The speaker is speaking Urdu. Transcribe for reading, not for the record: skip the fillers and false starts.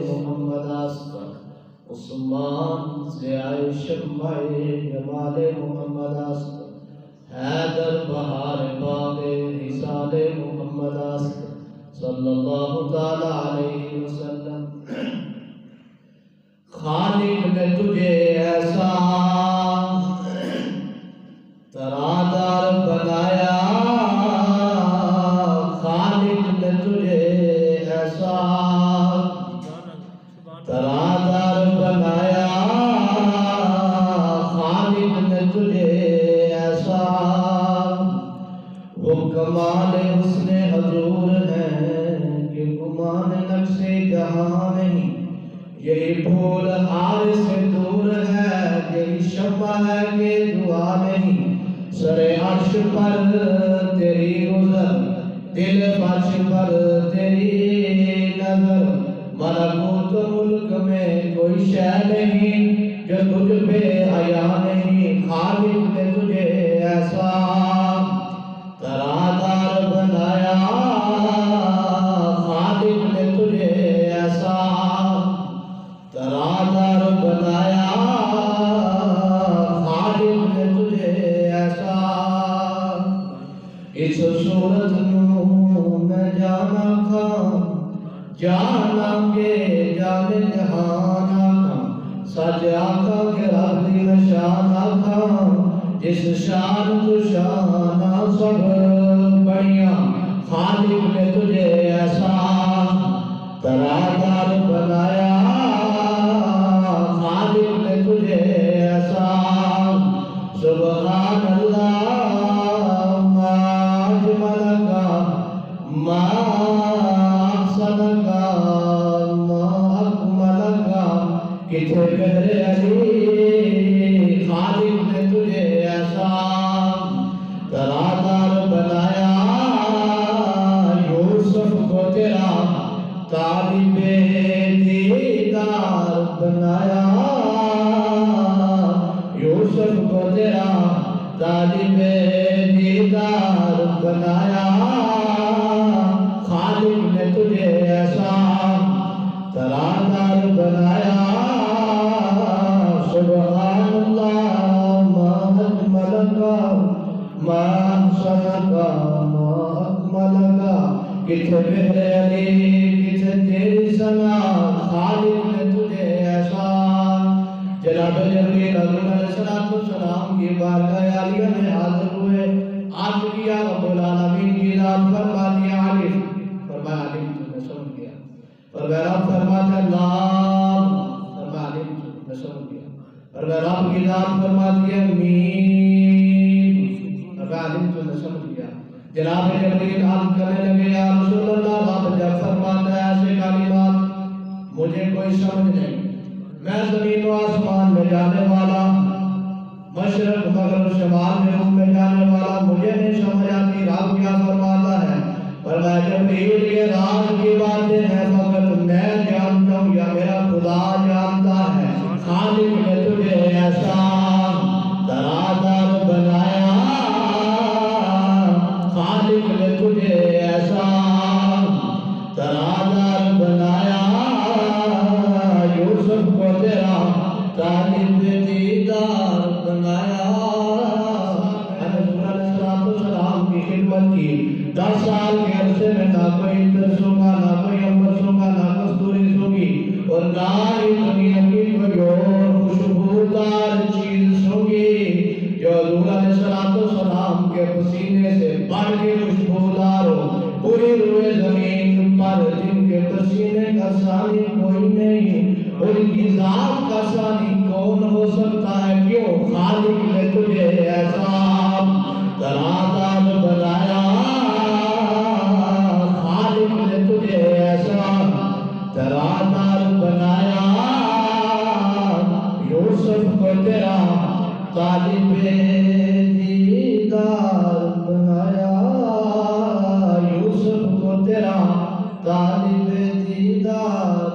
محمد آسکر عثمان ضیاء شمع جمال محمد آسکر حیدر بہار باغ رسال محمد آسکر صلی اللہ تعالیٰ علیہ وسلم خالق نے تجھے ایسا ترادار بنایا خالق نے تجھے ایسا ترادار بنایا خالق نے تجھے ایسا وہ کمال حسن حضور ہے کہ گمان نقش جہاں نہیں یہی پھول ہار سے دور ہے یہی شمع ہے کہ دعا نہیں سر عرش پر تیری گزر دل فرش پر تیری نظر ملکوت ملک میں کوئی شے نہیں جو تجھ پہ حیا نہیں خالق نے تجھے ایسا ترادار بنایا خالق نے تجھے ایسا ترادار بنایا خالق نے تجھے ایسا اس صورت نوں میں جانا کھاں جانا کے جانے جہانا کھاں سج آقا کے رب دی نشانہ کھاں جس شان تو شانہ سب بڑیاں خالق نے تجھے ایسا ترادار بنایا خالق نے تجھے ایسا سبحان اللہ ما اجمل کا ما احسن کا ما اکمل کا کتھے بہرے علی خالق نے تجھے ایسا ترادار بنایا یوسف کو تیرا طالب دیدار بنایا یوسف کو تیرا طالب دیدار بنایا خالق نے تجھے ایسا ترادار بنایا سبحان اللہ ما اجمل کا ما احسن کا ما اکمل کا کتھے بہرے علی کتھے تیری سنا خالق نے تجھے ایسا جناب جبریل حضور علیہ السلام کی بارگاہ عالیہ میں حاضر ہوئے عرض کیا رب العالمین کی ذات فرما دیا عالم فرمایا عالم تم نے سمجھ گیا فرمایا رب فرماتا اللہ فرمایا عالم تم نے سمجھ گیا فرمایا رب کی ذات فرما دیا مین فرمایا عالم تم نے سمجھ گیا جناب جبریل عرض کرنے لگے یا رسول اللہ رب جب فرماتا ہے ایسے کلمات مجھے کوئی سمجھ نہیں میں زمین و آسمان میں جانے والا مشرق مغرب شمال میں جانے والا مجھے نہیں سمجھ آتی رب کیا فرماتا ہے فرمایا جبریل یہ راز کی باتیں ہیں فقط میں جانتا ہوں یا میرا خدا جانتا ہے خالق نے تجھے ایسا ترادار بنایا خالق نے تجھے ایسا ترادار بنایا یوسف کو تیرا طالب دیدار بنایا حضور علیہ السلام کی خدمت کی 10 سال کے عرصے میں نہ کوئی عطر سونگا نہ کوئی عنبر سونگا نہ کستوری سونگی اور نہ ہی دنیا کی کوئی اور خوشبودار چیز سونگی جو حضور علیہ السلام کے پسینے سے بڑھ کے خوشبودار ہو پوری روئے زمین پر جن کے پسینے کا ثانی کوئی نہیں ان کی ذات کا ثانی کون ہو سکتا ہے کیوں خالق نے تجھے ایسا ترادار بنایا خالق نے تجھے ایسا ترادار بنایا یوسف کو تیرا طالب دیدار بنایا یوسف کو تیرا طالب دیدار